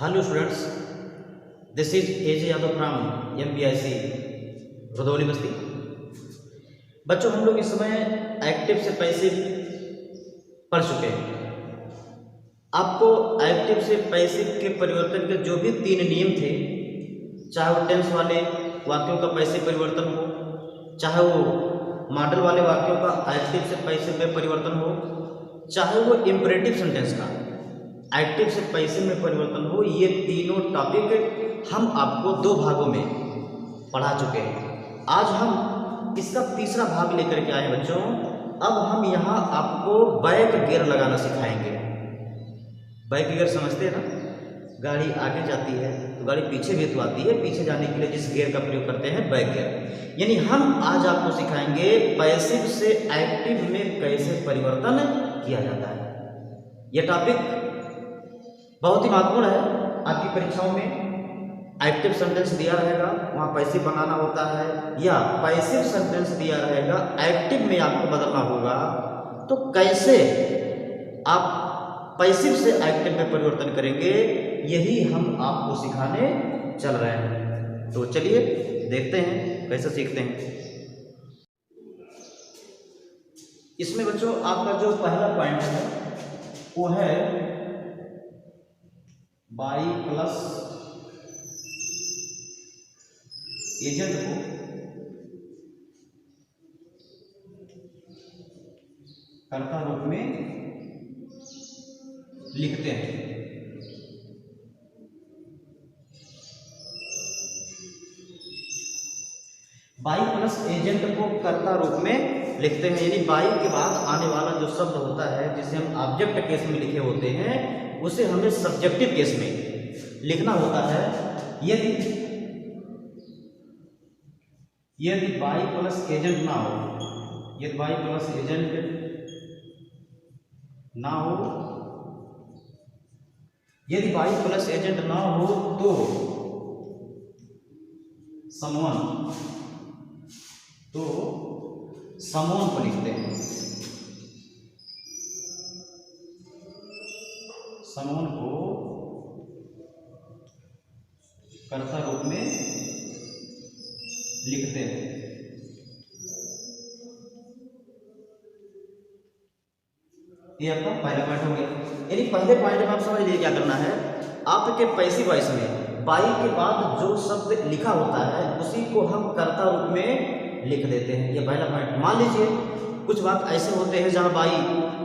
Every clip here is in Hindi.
Hello students, this is AJ Yadav from MPIC Rudhauli बस्ती। बच्चों, हम लोग इस समय एक्टिव से पैसिव पढ़ चुके हैं। आपको एक्टिव से पैसिव के परिवर्तन के जो भी 3 नियम थे, चाहे वो टेंस वाले वाक्यों का पैसिव परिवर्तन हो, चाहे वो मॉडल वाले वाक्यों का एक्टिव से पैसिव में परिवर्तन हो, चाहे वो इम्परेटिव सेंटेंस का एक्टिव से पैसिव में परिवर्तन हो, ये तीनों टॉपिक हम आपको 2 भागों में पढ़ा चुके हैं। आज हम इसका तीसरा भाग लेकर के आए बच्चों। अब हम यहाँ आपको बैक गियर लगाना सिखाएंगे। बैक गियर समझते हैं ना? गाड़ी आगे जाती है तो गाड़ी पीछे भी तो आती है, पीछे जाने के लिए जिस गियर का प्रयोग करते हैं बैक गियर। यानी हम आज आपको सिखाएंगे पैसिव से एक्टिव में कैसे परिवर्तन किया जाता है। यह टॉपिक बहुत ही महत्वपूर्ण है। आपकी परीक्षाओं में एक्टिव सेंटेंस दिया रहेगा, वहाँ पैसिव बनाना होता है, या पैसिव सेंटेंस दिया रहेगा, एक्टिव में आपको बदलना होगा। तो कैसे आप पैसिव से एक्टिव में परिवर्तन करेंगे, यही हम आपको सिखाने चल रहे हैं। तो चलिए देखते हैं कैसे सीखते हैं। इसमें बच्चों आपका जो पहला पॉइंट है वो है बाई प्लस एजेंट को कर्ता रूप में लिखते हैं। बाई प्लस एजेंट को कर्ता रूप में लिखते हैं, यानी बाई के बाद आने वाला जो शब्द होता है जिसे हम ऑब्जेक्ट केस में लिखे होते हैं, उसे हमें सब्जेक्टिव केस में लिखना होता है। यदि बाई प्लस एजेंट ना हो, यदि बाई प्लस एजेंट ना हो, यदि बाई प्लस एजेंट ना हो तो समवन को लिखते हैं। समवन को कर्ता रूप में लिखते हैं। ये आपका पहला पॉइंट हो गया। यानी पहले पॉइंट में आप समझ लीजिए क्या करना है। आपके पैसिव वॉइस में बाई के बाद जो शब्द लिखा होता है उसी को हम कर्ता रूप में लिख देते हैं। ये पहला पॉइंट। मान लीजिए कुछ वाक्य ऐसे होते हैं जहां बाई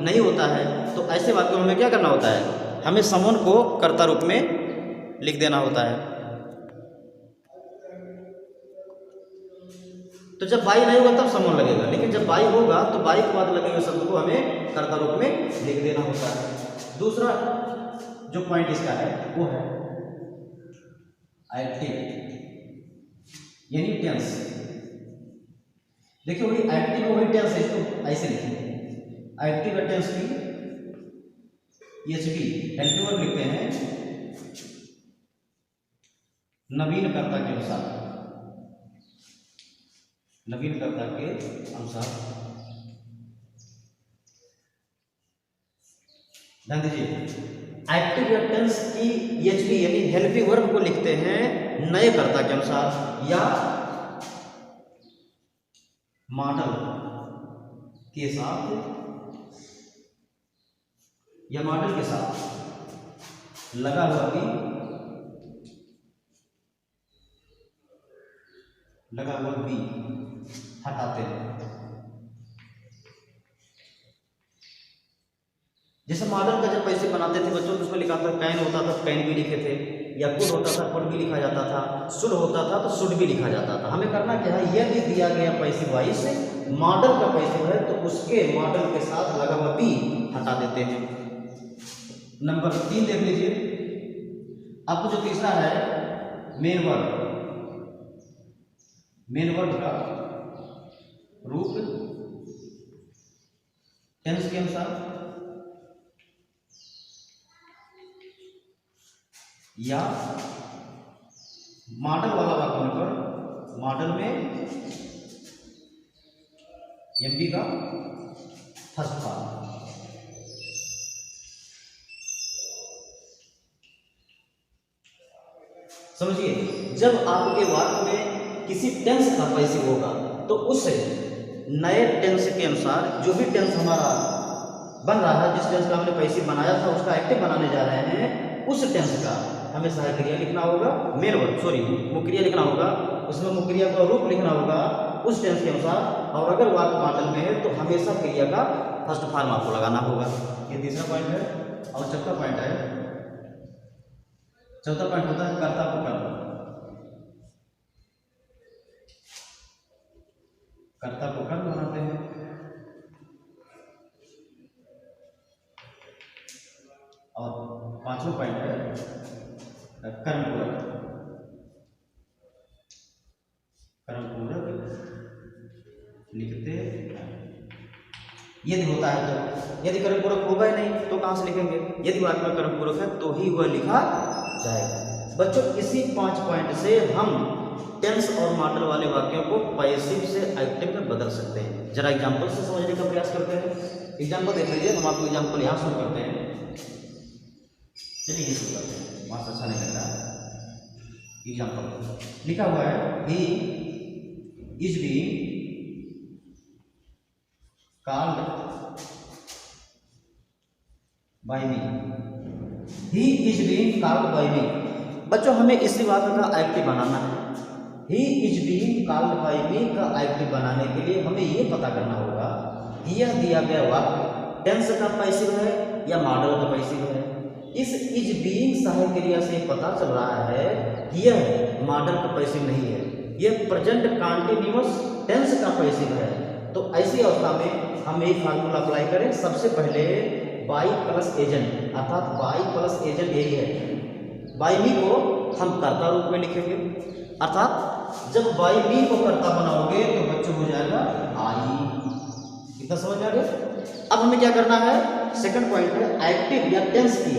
नहीं होता है, तो ऐसे वाक्यों में क्या करना होता है? हमें समवन को कर्ता रूप में लिख देना होता है। तो जब बाई नहीं होगा तब समवन लगेगा, लेकिन जब बाई होगा तो बाई के बाद लगे हुए शब्द को हमें कर्ता रूप में लिख देना होता है। दूसरा जो पॉइंट इसका है वो है एक्टिव, यानी टेंस। देखिए वही एक्टिव और वही टेंस है, इसको ऐसे लिखिए। एक्टिव टेंस की एचबी हेल्पिंग वर्ब लिखते हैं नवीन कर्ता के अनुसार, नवीन कर्ता के अनुसार। ध्यान दीजिए, एक्टिव टेंस की एचबी यानी हेल्पिंग वर्ब को लिखते हैं नए कर्ता के अनुसार या मॉडल के साथ, या मॉडल के साथ लगा हुआ भी हटाते हैं। जैसे मॉडल का जब पैसे बनाते थे बच्चों, तो उसमें लिखा था कैन होता था तो कैन भी लिखे थे, या कुड होता था कुड भी लिखा जाता था, शुड होता था तो शुड भी लिखा जाता था। हमें करना क्या है, यदि दिया गया पैसिव वॉइस मॉडल का पैसिव है तो उसके मॉडल के साथ लगा हुआ भी हटा देते हैं। नंबर 3 देख लीजिए। आपको जो तीसरा है मेन वर्ड, मेन वर्ड का रूप टेंस के अनुसार या मॉडल वाला वाक्य होने पर मॉडल में एमपी का फर्स्ट पार्ट। समझिए, जब आपके वाक्य में किसी टेंस का पैसिव होगा तो उस नए टेंस के अनुसार जो भी टेंस हमारा बन रहा है, जिस टेंस का हमने पैसिव बनाया था उसका एक्टिव बनाने जा रहे हैं, उस टेंस का हमें सहायक क्रिया लिखना होगा, मेन वर्ब सॉरी मुक्रिया लिखना होगा, उसमें मुक्रिया का रूप लिखना होगा उस टेंस के अनुसार। और अगर वाक्य मॉडल में है तो हमेशा क्रिया का फर्स्ट फॉर्म आपको लगाना होगा। ये तीसरा पॉइंट है। और चौथा पॉइंट होता है कर्ता को कर्म। कर्ता को कर्म बनाते हैं। और पांचवा पॉइंट है कर्म पूरक। कर्म पूरक लिखते हैं। यदि होता है तो, यदि कर्म पूरक होगा ही नहीं तो कहां से लिखेंगे? यदि वाक्य में कर्म पूरक है तो ही वह लिखा जाएगा। बच्चों, इसी 5 पॉइंट से हम टेंस और मॉडल वाले वाक्यों को पैसिव से एक्टिव में बदल सकते हैं। जरा एग्जांपल से समझने का प्रयास करते हैं। एग्जांपल देख लीजिए, हम आपको एग्जांपल यहाँ शुरू करते हैं। चलिए शुरू करते हैं, वहां से अच्छा नहीं लग रहा है। एग्जांपल लिखा हुआ है, he is being called by me. He is being called by me. बच्चों, हमें इसी वाक्य का एक्टिव बनाना है। He is being called by me का एक्टिव बनाने के लिए हमें यह पता करना होगा कि यह दिया गया वाक्य टेंस का पैसिव है या मॉडल का पैसिव है। इस इज बीइंग सहायक क्रिया से पता चल रहा है कि यह मॉडल का पैसिव नहीं है, यह प्रेजेंट कंटीन्यूअस टेंस का पैसिव है। तो ऐसी अवस्था में हम एक फार्मूला अप्लाई करें। सबसे पहले बाई प्लस एजेंट, अर्थात बाई प्लस एजेंट यही है। बाई मी को हम कर्ता रूप में लिखेंगे, अर्थात जब बाई मी को कर्ता बनाओगे तो बच्चों हो जाएगा आई। कितना समझ आ गया? अब हमें क्या करना है? सेकंड पॉइंट है एक्टिव या टेंस की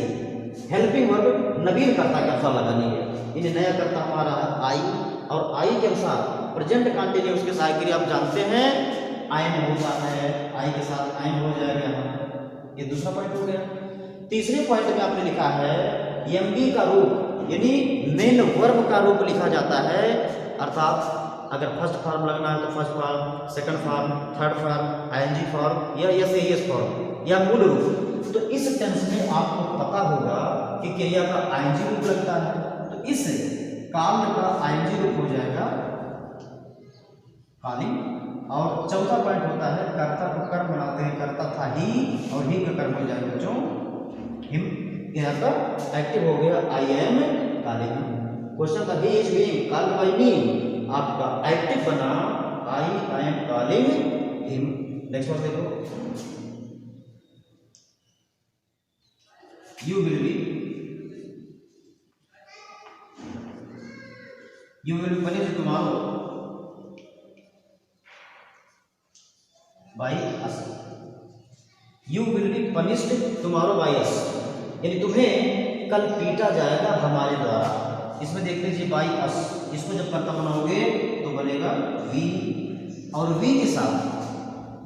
हेल्पिंग वर्ब नवीन कर्ता के अनुसार लगानी है। इन्हें नया कर्ता हमारा है आई, और आई के अनुसार प्रेजेंट कंटिन्यूअस के सहायक क्रिया आप जानते हैं आयन होता है, आई के साथ आयन हो जाएगा। ये दूसरा पॉइंट हो गया। तीसरे पॉइंट में आपने लिखा है एमबी का रूप, यानी मेन वर्ब का रूप लिखा जाता है। अर्थात अगर फर्स्ट फॉर्म लगना है तो first form, second form, third form, ING form या एस एस फॉर्म या मूल रूप। तो इस टेंस में आपको पता होगा कि क्रिया का आईएनजी रूप लगता है, तो इस काल का आईएनजी रूप हो जाएगा कालिंग। और चौथा पॉइंट होता है कर्ता को कर्म बनाते हैं। कर्ता था ही और ही का कर्म हो जाएगा बच्चों हिम। यहाँ पर एक्टिव हो गया आई एम कालिंग। क्वेश्चन था he is being called by me, आपका एक्टिव बना I am calling him. Next one देखो, you will be punished tomorrow by us. You will be punished tomorrow by us, यानी तुम्हें कल पीटा जाएगा हमारे द्वारा। इसमें देख लीजिए बाय अस, इसको जब कर्ता बनाओगे तो बनेगा वी, और वी के साथ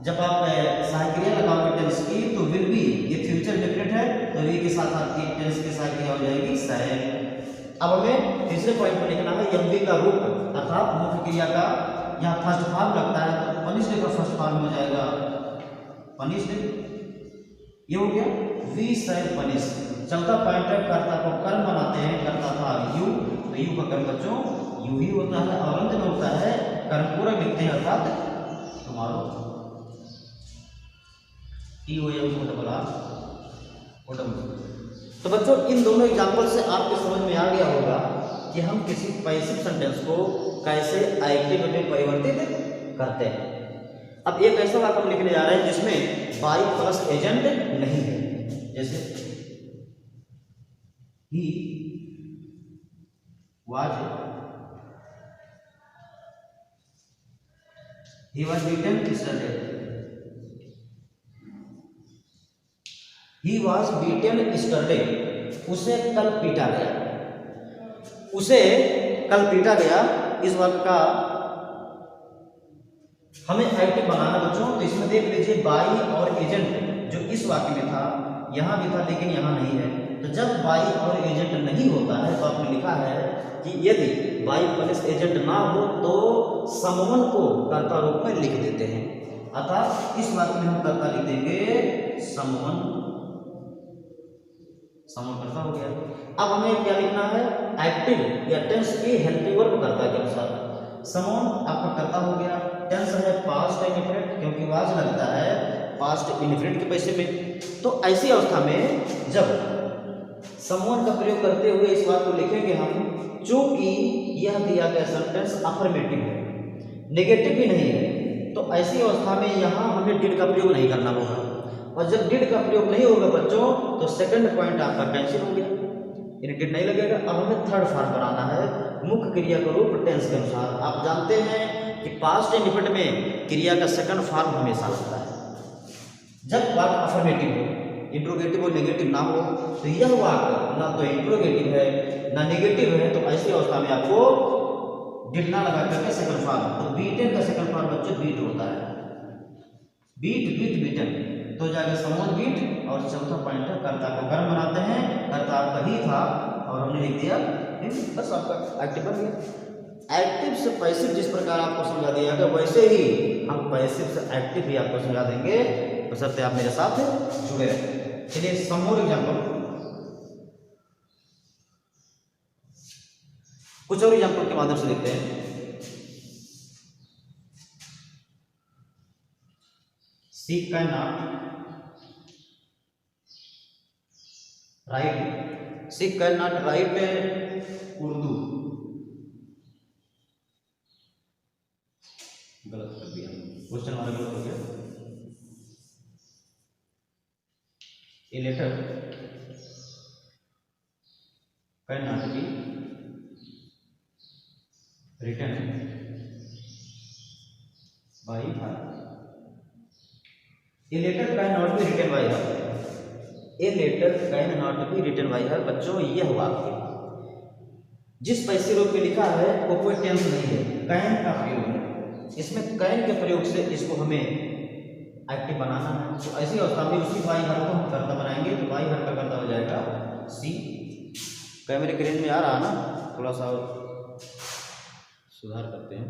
जब आप सहायक क्रिया लगाओगे टेंस की तो विल बी, ये फ्यूचर डेफिनेट है तो वी के साथ आपकी टेंस की सहायक क्रिया हो जाएगी सह। अब हमें तीसरे पॉइंट पर लिखना है एमबी का रूप, अर्थात मुख्य क्रिया का यहाँ फर्स्ट फॉर्म लगता है तो पनिश्ड का फर्स्ट फॉर्म हो जाएगा पनिश्ड। ये हो गया वी सह पनिश। चौथा पॉइंट है कर्ता को कर्म बनाते हैं। कर्ता था यू, तो यू का कर्म बच्चों यू ही होता है, और अंत में होता है कर्म पूरक लिखते हैं, अर्थात तुम्हारो टी हो या उसको डबल आर। तो बच्चों इन दोनों एग्जाम्पल से आपके समझ में आ गया होगा कि हम किसी पैसिव सेंटेंस को कैसे एक्टिव में परिवर्तित करते हैं। अब एक ऐसा वाक्य हम लिखने जा रहे हैं जिसमें बाई प्लस एजेंट नहीं है। जैसे ही was beaten yesterday. He was beaten yesterday. उसे कल पीटा गया। उसे कल पीटा गया, इस वाक्य का हमें एक्टिव बनाना बच्चों। तो इसमें देख लीजिए बाई और एजेंट जो इस वाक्य में था यहाँ भी था लेकिन यहाँ नहीं है। तो जब बाई और एजेंट नहीं होता है तो आपने लिखा है कि यदि बाई प्लस एजेंट ना हो तो समवन को कर्ता रूप में लिख देते हैं। अतः इस बात में हम कर्ता लिख देंगे समवन, समवन कर्ता हो गया। अब हमें क्या लिखना है, एक्टिव या टेंस की हेल्पिंग वर्ब कर्ता के अनुसार। समवन आपका कर्ता हो गया, टेंस है पास्ट इंडिफिनिट क्योंकि वाज लगता है पास्ट इंडिफिनिट के पैसे में। तो ऐसी अवस्था में जब समवन का प्रयोग करते हुए इस बात को लिखेंगे हम, चूंकि यह दिया गया सेंटेंस अफर्मेटिव है, नेगेटिव भी नहीं है, तो ऐसी अवस्था में यहाँ हमें डिड का प्रयोग नहीं करना होगा। और जब डिड का प्रयोग नहीं होगा बच्चों तो सेकंड पॉइंट आपका कैंसिल हो गया, यानी डिड नहीं लगेगा। अब हमें थर्ड फॉर्म बनाना है मुख्य क्रिया का रूप टेंस के अनुसार। आप जानते हैं कि पास्ट इंडिफिनिट में क्रिया का सेकंड फॉर्म हमेशा लगता है। जब वाक्य अफर्मेटिव हो, इंट्रोगेटिव और नेगेटिव ना हो, तो यह वाक्य ना तो इंट्रोगेटिव है ना नेगेटिव है, तो ऐसी अवस्था में आपको डिड ना लगा करके सेकंड फॉर्म। तो बीटन का सेकंड फॉर्म बच्चों बीट होता है, बीट बीट बीटन, तो जाके समवन बीट। और चौथा पॉइंट है कर्ता को कर्म बनाते हैं, कर्ता आपका ही था और हमने लिख दिया, बस आपका एक्टिव बन गया। एक्टिव से पैसिव जिस प्रकार आपको समझा दिया गया वैसे ही हम पैसिव से एक्टिव भी आपको समझा देंगे, बशर्ते आप मेरे साथ जुड़े रहें। चलिए सम मोर एग्जाम्पल, कुछ और एग्जाम्पल के माध्यम से देखते हैं। She can not write, she can not write Urdu, गलत कर दिया, क्वेश्चन हमारा गलत हो गया। A letter can not be written by her, a letter can not be written by her, a letter can not be written by her. बच्चों यह वाक्य जिस पैसे रूप में लिखा है वो कोई टेंस नहीं है, कैन का प्रयोग है। इसमें कैन के प्रयोग से इसको हमें एक्टिव बनाना है। तो ऐसी अवस्था में उसी बाई हर को हम कर्ता बनाएंगे, तो बाई हर का कर्ता हो जाएगा सी। कैमरे के रेंज में आ रहा है ना, थोड़ा सा सुधार करते हैं।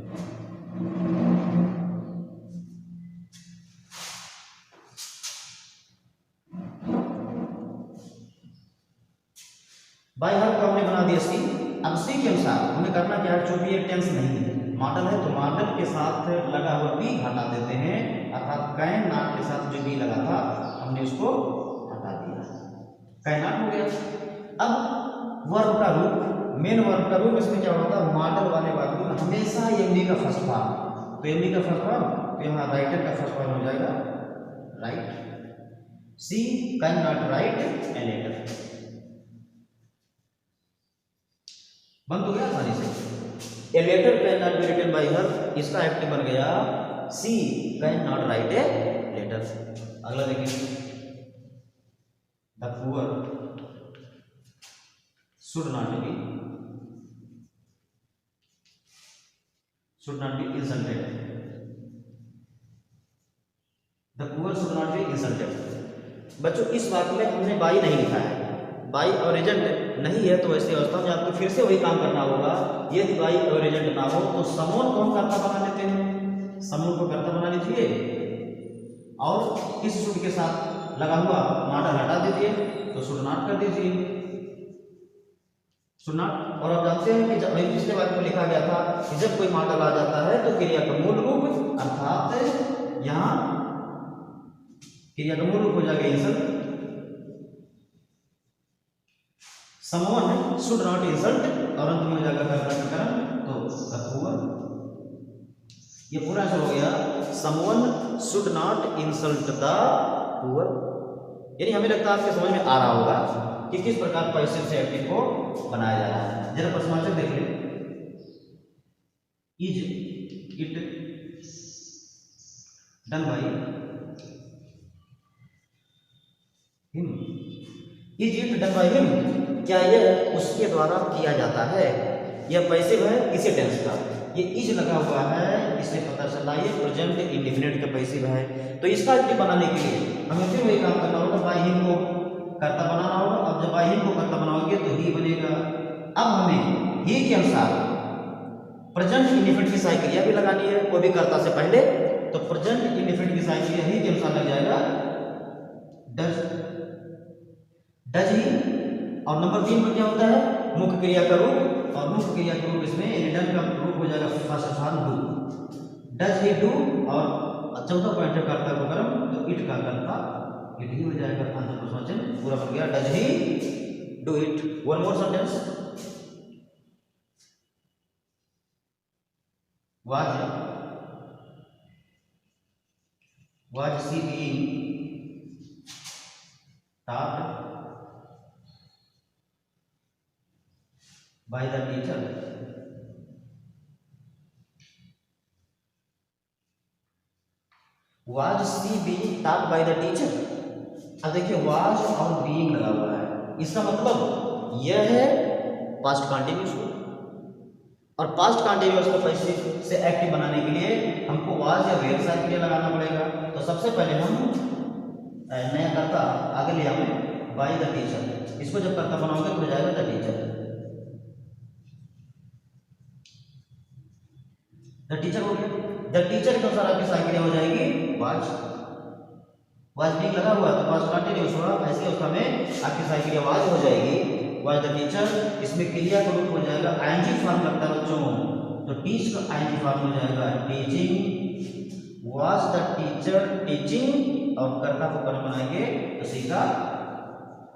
बाई हर को हमने बना दिया सी। अब सी के अनुसार हमें करना क्या है, चूंकि ये टेंस नहीं है, मॉडल है, तो मॉडल के साथ लगा हुआ बी हटा देते हैं, अर्थात कैन नॉट के साथ जो बी लगा था हमने उसको हटा दिया, कैन नॉट हो गया। अब वर्ब का रूप, मेन वर्ब का रूप इसमें क्या होता है, मॉडल वाले वाक्यों में हमेशा एमडी का फर्स्ट फॉर्म, तो एमडी का फर्स्ट फॉर्म, तो यहाँ राइटर का फर्स्ट फॉर्म हो जाएगा right. She can not write a letter, बन तो गया आसानी से। A letter can not be written by her, इसका एक्टिव बन गया she can not write a letter. अगला देखिए, the poor should not be insulted, the poor should not be insulted. बच्चों इस वाक्य में हमने बाई नहीं लिखा है, बाई और एजेंट नहीं है, तो ऐसी अवस्था में आपको फिर से वही काम करना होगा। यदि बाई और एजेंट ना हो तो समूह को हम कर्ता बना लेते हैं, समूह को कर्ता बना लीजिए और इस शुड के साथ लगा हुआ मॉडल हटा दीजिए, तो शुड नॉट कर दीजिए, शुड नॉट। और आप जानते हैं कि जब पिछले वाक्य में लिखा गया था कि जब कोई मॉडल आ जाता है तो क्रिया का मूल रूप, अर्थात यहाँ क्रिया का मूल रूप हो जाएगा insult, someone should not insult, और अंत में हो जाएगा कर्ता का कर्म, तो हुआ ये पूरा हो गया, someone should not insult the poor. यानी हमें लगता है आपके समझ में आ रहा होगा कि किस प्रकार पैसिव से एक्टिव को बनाया जा रहा है। जरा प्रश्नवाचक देख ले, is it done by him, is it done by him, क्या यह उसके द्वारा किया जाता है। यह पैसिव है किसी टेंस का, ये इज लगा हुआ है, इससे पता चला ये प्रेजेंट इंडेफिनिट का पैसिव है। तो इसका एक्टिव बनाने के लिए हमें फिर वही काम करना होगा, बाई हिम को कर्ता बनाना होगा। अब जब बाई हिम को कर्ता बनाओगे तो ही बनेगा। अब हमें ही के अनुसार प्रेजेंट इंडेफिनिट की सहायक क्रिया भी लगानी है, वो भी कर्ता से पहले। तो प्रेजेंट इंडेफिनिट की सहायक क्रिया ही के अनुसार लग जाएगा डज ही। और नंबर 3 में क्या होता है, मुख्य क्रिया का रूप। और मुख्य क्रिया का रूप इसमें डन का रूप हो जाएगा first form do, does he do. और चौथा पॉइंट है कर्ता को कर्म, तो इट का कर्ता इट ही हो जाएगा। आंसर प्रश्न पूरा बन गया, does he do it. One more sentence, was she being taught by the teacher? Was she being taught by the teacher? अब देखिए was और being लगा हुआ है, इसका मतलब यह है पास्ट कंटिन्यूअस को। और पास्ट कंटिन्यूअस को पैसिव से एक्टिव बनाने के लिए हमको वाज या वेयर सहायक क्रिया लगाना पड़ेगा। तो सबसे पहले हम नया कर्ता आगे ले आए बाय द टीचर, इसको जब कर्ता बनाओगे तो हो जाएगा द टीचर। द टीचर हो गया। द टीचर के अनुसार आपकी सहायक क्रिया हो जाएगी वाज। वाज भी लगा हुआ है तो पास्ट कंटिन्यूअस हुआ, ऐसे उसका में आपकी सहायक क्रिया वाज हो जाएगी, वाज द टीचर। इसमें क्रिया का रूप हो जाएगा आईएनजी फॉर्म लगता है बच्चों, तो टीच का आईएनजी फॉर्म हो जाएगा teaching. Was the teacher teaching, और कर्ता को कर्म बनाएंगे तो सी का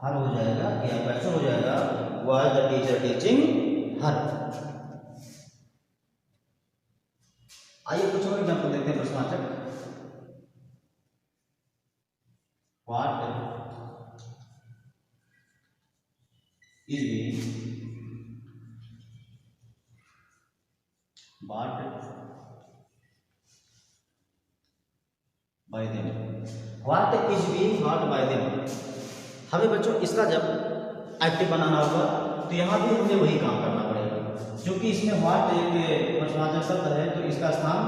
हर हो जाएगा, क्रिया का एक्शन हो जाएगा वाज द टीचर टीचिंग हर। आइए कुछ और एग्जांपल देखते हैं प्रश्नवाचक। What is being bought by them? What is being bought by them? हमें बच्चों इसका जब एक्टिव बनाना होगा तो यहाँ भी हमें वही काम करना पड़ेगा, क्योंकि इसमें व्हाट एक प्रश्नवाचक शब्द है तो इसका स्थान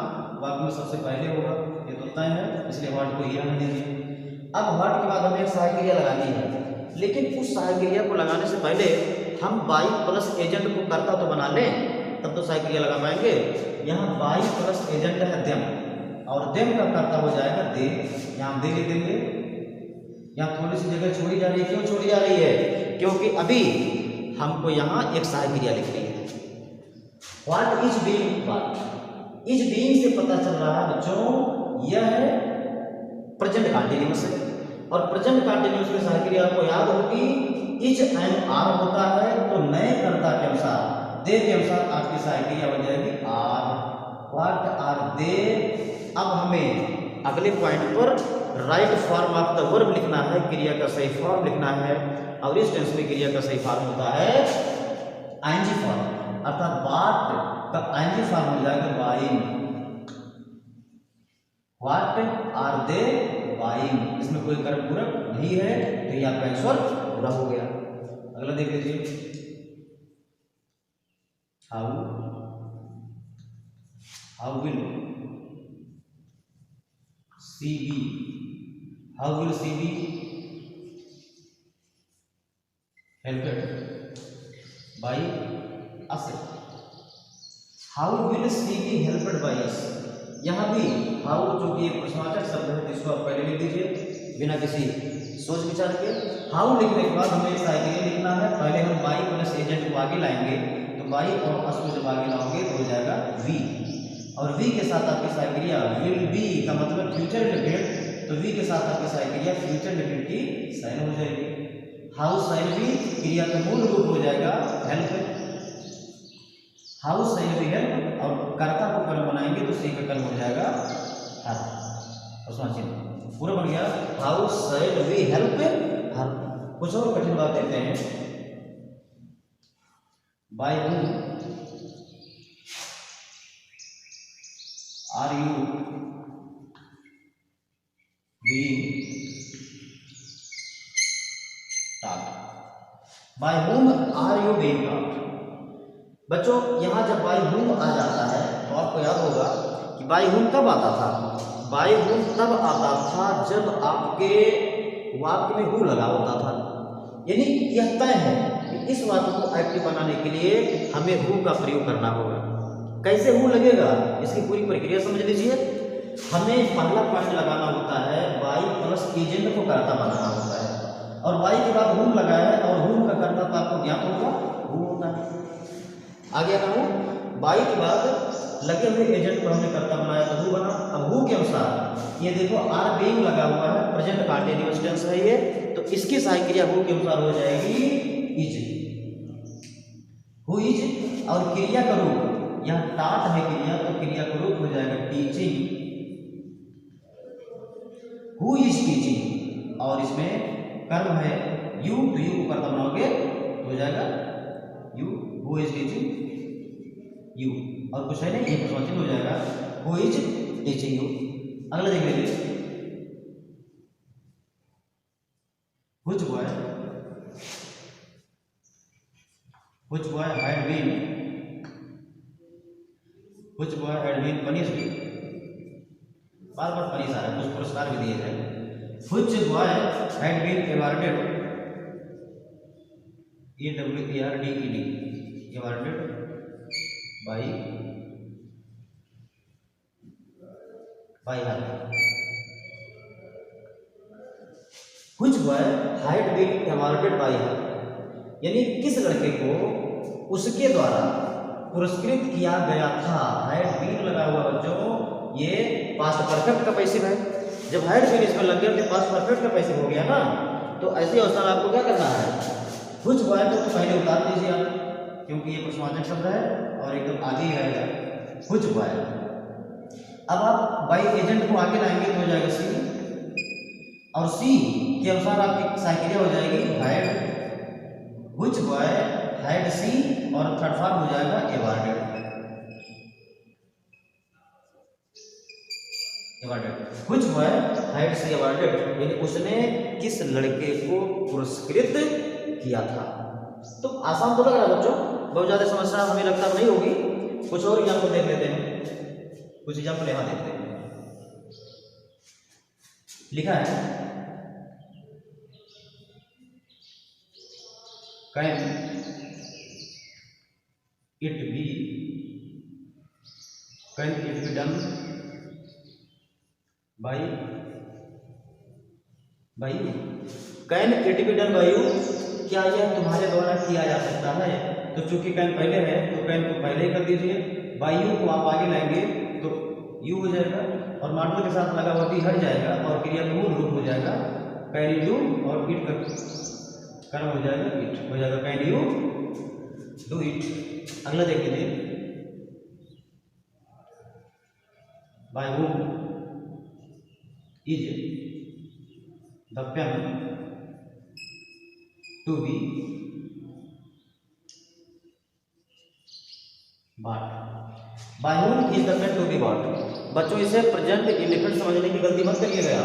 वाक्य में सबसे पहले होगा, ये तो तय है, इसलिए व्हाट को ही रहने दीजिए। अब व्हाट के बाद हमें एक सहायक क्रिया लगानी है, लेकिन उस सहायक क्रिया को लगाने से पहले हम बाई प्लस एजेंट को कर्ता तो बना लें, तब तो सहायक क्रिया लगा पाएंगे। यहाँ बाई प्लस एजेंट है देम, और देम का कर्ता हो जाएगा दे। यहाँ दे लिख देंगे। यहाँ थोड़ी सी जगह छोड़ी जा रही है, क्यों छोड़ी जा रही है? क्योंकि अभी हमको यहाँ एक सहायक क्रिया लिखनी है। What is being, what is being से पता चल रहा है बच्चों यह है प्रेजेंट कंटिन्यूअस है, और प्रेजेंट कंटिन्यूअस की सहायक क्रिया आपको याद होगी इज एंड आर होता है, तो नए कर्ता के अनुसार दे के अनुसार आपकी सहायक क्रिया हो जाएगी आर। व्हाट आर दे। अब हमें अगले पॉइंट पर right form of the verb लिखना है, क्रिया का सही फॉर्म लिखना है, और इस टेंस में क्रिया का सही फॉर्म होता है आईएनजी फॉर्म, अर्थात व्हाट का आईएनजी फॉर्म हो जाएगा buying. What are they buying, इसमें कोई कर्म पूरक नहीं है, तो ये आपका आंसर पूरा हो गया। अगला देख लीजिए, how will she be, how will she be helped by us. How will she be helped by us, यहाँ भी हाउ जो कि प्रश्नवाचक शब्द है इसको आप पहले लिख दीजिए बिना किसी सोच विचार के। हाउ लिखने के बाद हमें सहायक क्रिया लिखना है। पहले हम बाई प्लस एजेंट को आगे लाएंगे, तो बाई और अस को जब आगे लाओगे तो हो जाएगा वी, और वी के साथ आपकी सहायक क्रिया विल बी का मतलब फ्यूचर इंडेफिनिट, तो वी के साथ आपकी सहायक क्रिया फ्यूचर इंडेफिनिट की साइन हो जाएगी। हाउ साइन बी क्रिया का मूल रूप हो जाएगा help. How sign be help, और कर्ता को कर्म बनाएंगे तो सी का कर्म हो जाएगा हर। पूरा बन गया। How sign be help her. कुछ और कठिन बात देते हैं। By whom are you being taught, by whom are you being taught. बच्चों यहाँ जब बाय हूम आ जाता है तो आपको याद होगा कि बाय हूम कब आता था। बाय हूम तब आता था जब आपके वाक्य में हु लगा होता था। यानी यह तय है कि इस वाक्य को एक्टिव बनाने के लिए हमें हु का प्रयोग करना होगा। कैसे हु लगेगा, इसकी पूरी प्रक्रिया समझ लीजिए। हमें पहला पॉइंट लगाना होता है बाई प्लस एजेंट को कर्ता बनाना होता है, और बाई के बाद हु लगा है, और हु का कर्ता तो आपको ज्ञात होगा, हु होता है। आगे आता हूँ, बाई के बाद लगे हुए एजेंट को हमने कर्ता बनाया तो हु बना। अब हु के अनुसार ये देखो आर बीइंग लगा हुआ है, प्रेजेंट कंटीन्यूअस टेंस है ये, तो इसकी सहायक क्रिया हु के अनुसार हो जाएगी इज, हु इज। और क्रिया का रूप यहाँ टाट है क्रिया, तो क्रिया का रूप हो जाएगा टीचिंग, हु इज टीचिंग। और इसमें कर्म है यू, तो यू को कर्ता बनाओगे तो हो जाएगा you, who is teaching you. और कुछ है नहीं, ये प्रश्नचिन्ह हो जाएगा हु इज टीचिंग यू। अगला देख लीजिए, which boy had been punished, बार बार पनिश आ रहा है, कुछ पुरस्कार भी दिए जाए। which boy had been awarded, AWARDED, awarded by her, which boy had been awarded by her, यानी किस लड़के को उसके द्वारा पुरस्कृत किया गया था। हैड बीन लगा हुआ बच्चों, ये पास्ट परफेक्ट का पैसिव है। जब हैड बीन इसमें लग गया तो पास्ट परफेक्ट का पैसिव हो गया ना, तो ऐसी अवस्था में आपको क्या करना है, which boy को तो पहले उतार दीजिए आप, क्योंकि ये प्रश्नवाचक शब्द है और एकदम आगे ही रहेगा which boy। अब आप बाई एजेंट को आगे लाएंगे तो हो जाएगा सी, और सी के अनुसार आपकी साइकिलिया हो जाएगी हैड, which boy had सी, और थर्ड फॉर्म हो जाएगा awarded, which boy had C awarded, यानी उसने किस लड़के को पुरस्कृत किया था। तो आसान तो लग रहा है बच्चों, बहुत ज्यादा समस्या हमें लगता नहीं होगी। कुछ और एग्जाम्पल देख लेते हैं, कुछ एग्जाम्पल यहां देखते हैं। लिखा है can it be done by you, can it be done by you, क्या यह तुम्हारे द्वारा किया जा सकता है। तो चूंकि कैन पहले है तो कैन को पहले ही कर दीजिए, बाई यू को आप आगे लाएंगे तो यू हो जाएगा, और मॉडल के साथ लगा हुआ टी हट जाएगा, और क्रिया का मूल रूप हो जाएगा कैन यू, और इट का कर्म हो जाएगा इट, हो जाएगा कैन यू डू इट। अगला देख लीजिए, bye whom is the pen to be bought, by whom is the pen to be bought। बच्चों इसे प्रेजेंट इंडिफिनिट समझने की गलती मत करिएगा,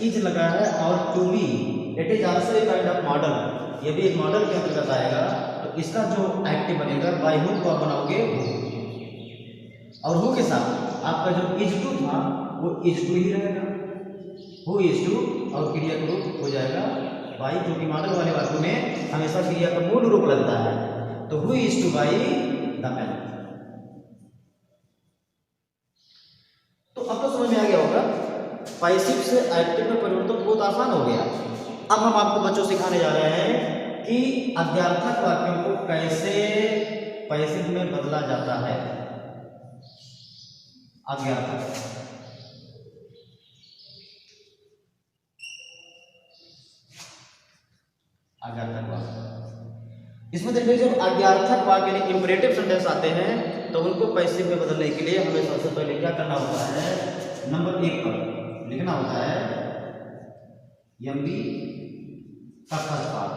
इज लगा है और to be, it is also a kind of model, ये भी एक मॉडल के अंतर्गत आएगा। तो इसका जो एक्टिव बनेगा बाय whom को आप बनाओगे और हु के साथ आपका जो इज टू था वो इज टू ही रहेगा, हु इज टू, और क्रिया का रूप हो जाएगा बाई, जो कि मॉडल वाले वाक्यों में हमेशा क्रिया का मूल रूप लगता है। तो who is to buy the pen. तो अब तो समझ में आ गया होगा, पैसिव से एक्टिव में परिवर्तन बहुत आसान हो गया। अब हम आपको बच्चों सिखाने जा रहे हैं कि अज्ञार्थक वाक्यों को कैसे पैसिव में बदला जाता है। अज्ञार्थक, अज्ञार्थक वाक्य, इसमें देखिए जब अज्ञार्थक वाक्य यानी इंपरेटिव सेंटेंस आते हैं तो उनको पैसिव में बदलने के लिए हमें सबसे पहले क्या करना होता है, नंबर 1 पर लिखना होता है एमबी का फर्स्ट पार्ट,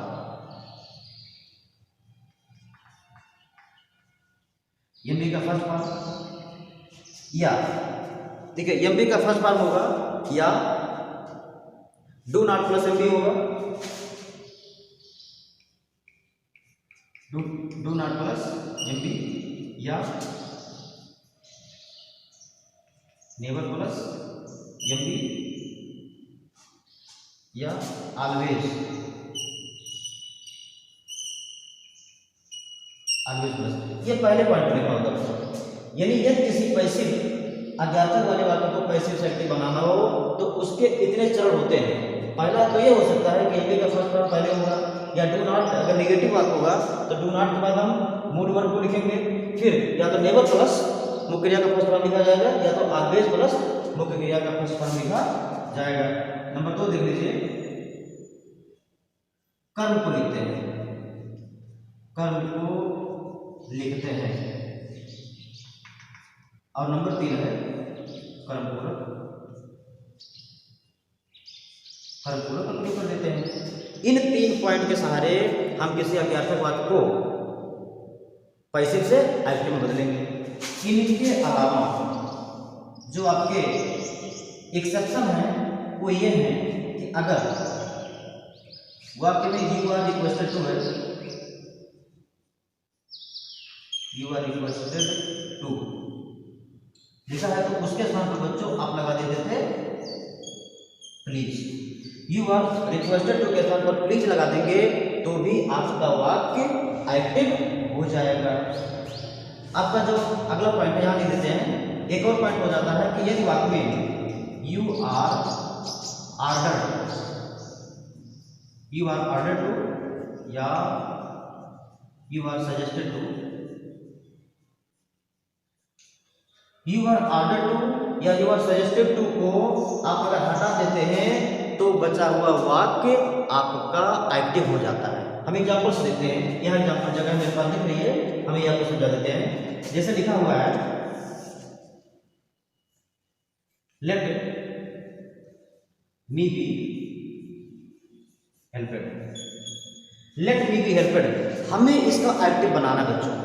एमबी का फर्स्ट पार्ट, या ठीक है एमबी का फर्स्ट पार्ट होगा या डू नॉट प्लस एमबी होगा, डू नॉट प्लस एमबी, या नेवर प्लस एमबी, या ऑलवेज ऑलवेज प्लस। ये पहले पॉइंट लिखा होगा दोस्तों। यानी यदि किसी पैसिव अज्ञातक वाले वाक्य को पैसिव से एक्टिव बनाना हो तो उसके इतने चरण होते हैं। पहला तो ये हो सकता है कि एमबी का फर्स्ट फॉर्म पहले होगा, या डू नॉट, अगर नेगेटिव वाक्य होगा तो डू नॉट के बाद हम मूड वर्ब को लिखेंगे, फिर या तो नेवर प्लस मुख्य क्रिया का फर्स्ट फॉर्म लिखा जाएगा, या तो ऑलवेज प्लस मुख्य क्रिया का फर्स्ट फॉर्म लिखा जाएगा। नंबर 2 देख लीजिए, कर्म को लिखते हैं, कर्म को लिखते हैं। और नंबर 3 है कर्म पूरक, कर्म पूरक का प्रयोग कर देते हैं। इन 3 पॉइंट के सहारे हम किसी अज्ञातक वाक्य को पैसिव से एक्टिव में बदलेंगे। इनके अलावा जो आपके एक्सेप्शन है वो ये है कि अगर वाक्य में यू आर रिक्वेस्टेड टू है, यू आर रिक्वेस्टेड टू लिखा है तो उसके स्थान पर बच्चों आप लगा देते थे please. You are requested to के स्थान पर प्लीज लगा देंगे तो भी आपका वाक्य एक्टिव हो जाएगा। आपका जो अगला पॉइंट है यहाँ लिख देते हैं। एक और पॉइंट हो जाता है कि यदि वाक्य में you are ordered, you are ordered to या you are suggested to, you are ordered to या यू आर सजेस्टेड टू को आप अगर हटा देते हैं तो बचा हुआ वाक्य आपका एक्टिव हो जाता है। हम एग्जाम्पल्स देते हैं, यहाँ एग्जाम्पल जगह मेरे पास दिख रही है, हम यहाँ को समझा देते हैं। जैसे लिखा हुआ है let me be helped, let me be helped हमें इसका एक्टिव बनाना बच्चों।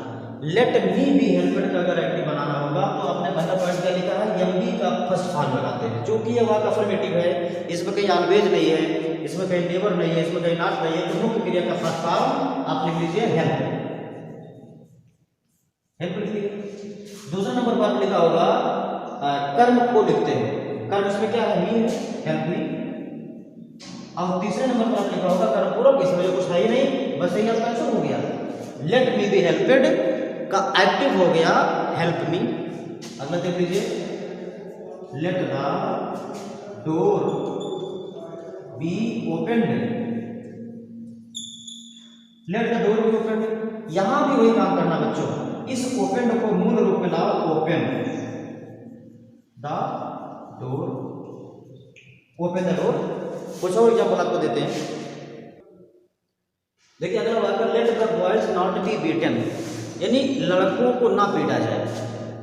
लेट मी बी हेल्पेड का अगर एक्टिव बनाना होगा तो आपने पहला पॉइंट क्या लिखा है, एमबी का फर्स्ट फॉर्म लगाते हैं। क्योंकि ये वाक्य अफर्मेटिव है, इसमें कहीं ऑलवेज नहीं है, इसमें कहीं नेवर नहीं है, इसमें कहीं नॉट नहीं है, तो मुख्य क्रिया का फर्स्ट फॉर्म आप लिख लीजिए हेल्प, हेल्प लिख लीजिए। दूसरा नंबर पर आप लिखा होगा कर्म को लिखते हैं, कर्म इसमें क्या है, मी है, हेल्प मी। और तीसरे नंबर पर आप लिखा होगा कर्म पूरक, इसमें जो कुछ है ही नहीं, बस यही आपका आंसर हो गया। लेट मी बी हेल्पेड का एक्टिव हो गया हेल्प मी। अगला देख लीजिए, let the door B opened, let the door B opened. यहां भी वही काम करना बच्चों, इस ओपनड को मूल रूप में लाओ open the door, open the door. कुछ और एग्जाम्पल आपको देते हैं। देखिए अगला वाक्य, late the boys not be beaten, यानी लड़कों को ना पीटा जाए।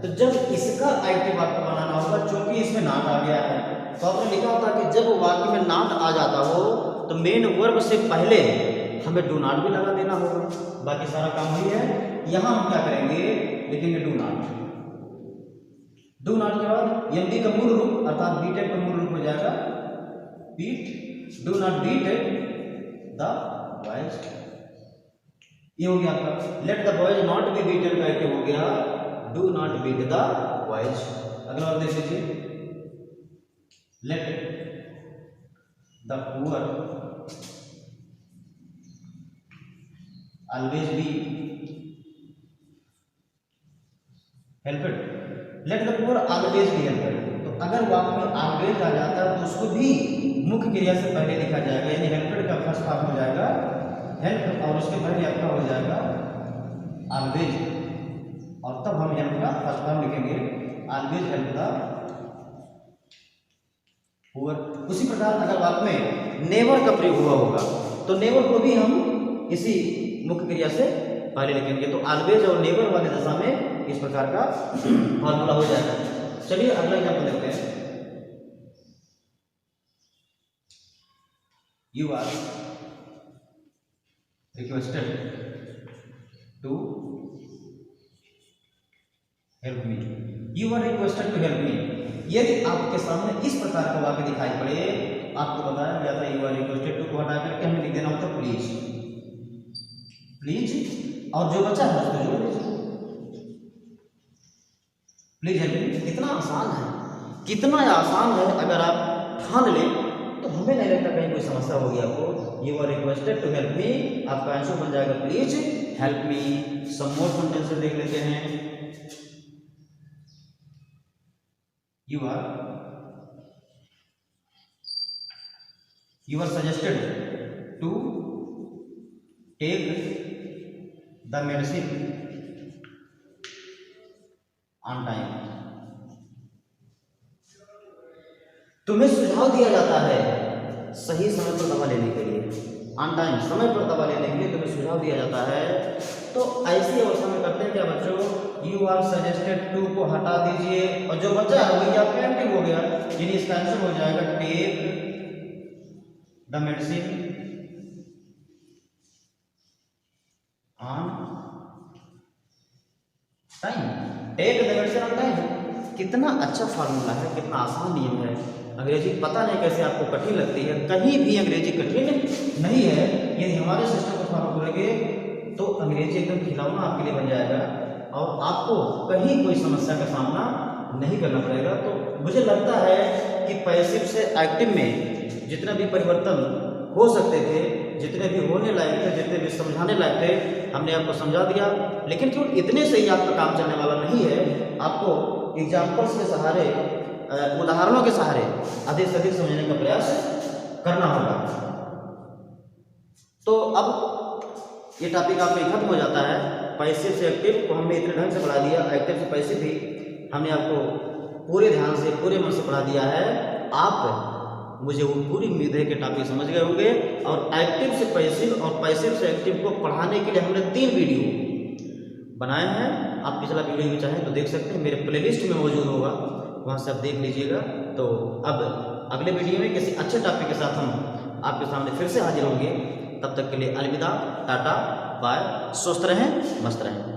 तो जब इसका एक्टिव वाक्य बनाना होगा, चूंकि इसमें नॉट आ गया है, तो आपने लिखा होता कि जब वाक्य में नॉट आ जाता हो तो मेन वर्ब से पहले हमें डू नॉट भी लगा देना होगा। बाकी सारा काम वही है। यहां हम क्या करेंगे, लिखेंगे डू नॉट। डू नॉट के बाद एमबी का मूल रूप अर्थात बीटेड का मूल रूप हो जाएगा beat, do not beat the boys, ये हो गया आपका। Let the boys not be beaten का एक्टिव हो गया do not beat the boys. अगला और देख लीजिए, let the poor always be helped, let the poor always be helped. तो अगर वाक्य में ऑलवेज आ जाता है तो उसको भी मुख्य क्रिया से पहले लिखा जाएगा, यानी हेल्पेड का फर्स्ट फॉर्म हो जाएगा हेल्प और उसके पहले आपका हो जाएगा ऑलवेज, और तब हम हेल्प का फर्स्ट फॉर्म लिखेंगे ऑलवेज हेल्प द पुअर। उसी प्रकार अगर वाक्य में नेवर का प्रयोग हुआ होगा तो नेवर को भी हम इसी मुख्य क्रिया से पहले लिखेंगे, तो ऑलवेज और नेवर वाली दशा में इस प्रकार का फॉर्मूला हो जाएगा। चलिए अगला एग्जाम्पल देखते हैं। You are requested to help me, you are requested to help me। यदि आपके सामने इस प्रकार का वाक्य दिखाई पड़े, आपको बताया गया था यू आर रिक्वेस्टेड टू को हटा करके हमें लिख देना होता प्लीज, प्लीज, और जो बचा है उसको जोड़ दीजिए, प्लीज हेल्प मी। कितना आसान है, कितना आसान है। अगर आप ठान लें तो हमें नहीं लगता कहीं कोई समस्या होगी आपको। You are requested to help me, आपका आंसर बन जाएगा please help me. Some more sentences देख लेते हैं। you are suggested to take the medicine on time। तुम्हें सुझाव दिया जाता है सही समय पर दवा लेने के लिए। ऑन टाइम, समय पर दवा लेने के लिए तुम्हें सुझाव दिया जाता है। तो ऐसी अवस्था में करते हैं क्या बच्चों, यू आर सजेस्टेड टू को हटा दीजिए और जो बचा है वही आपका एक्टिव हो गया, यानी इसका आंसर हो जाएगा take the medicine on time. Take the medicine on time, कितना अच्छा फार्मूला है, कितना आसान नियम है। अंग्रेजी पता नहीं कैसे आपको कठिन लगती है, कहीं भी अंग्रेजी कठिन नहीं है। यदि हमारे सिस्टम को फॉलो करोगे तो अंग्रेजी एकदम खिलौना आपके लिए बन जाएगा और आपको कहीं कोई समस्या का सामना नहीं करना पड़ेगा। तो मुझे लगता है कि पैसिव से एक्टिव में जितने भी परिवर्तन हो सकते थे, जितने भी होने लायक थे, जितने भी समझाने लायक थे, हमने आपको समझा दिया। लेकिन केवल इतने से ही आपका काम चलने वाला नहीं है, आपको एग्जाम्पल्स के सहारे, उदाहरणों के सहारे अधिक से अधिक समझने का प्रयास करना होगा। तो अब ये टॉपिक आपका खत्म हो जाता है। पैसिव से एक्टिव को हमने इतने ढंग से पढ़ा दिया, एक्टिव से पैसिव भी हमने आपको पूरे ध्यान से, पूरे मन से पढ़ा दिया है। आप मुझे वो पूरी उम्मीद है कि टॉपिक समझ गए होंगे। और एक्टिव से पैसिव और पैसिव से एक्टिव को पढ़ाने के लिए हमने 3 वीडियो बनाए हैं। आप पिछला वीडियो भी चाहें तो देख सकते हैं, मेरे प्लेलिस्ट में मौजूद होगा, वहाँ से आप देख लीजिएगा। तो अब अगले वीडियो में किसी अच्छे टॉपिक के साथ हम आपके सामने फिर से हाजिर होंगे। तब तक के लिए अलविदा, टाटा, बाय, स्वस्थ रहें, मस्त रहें।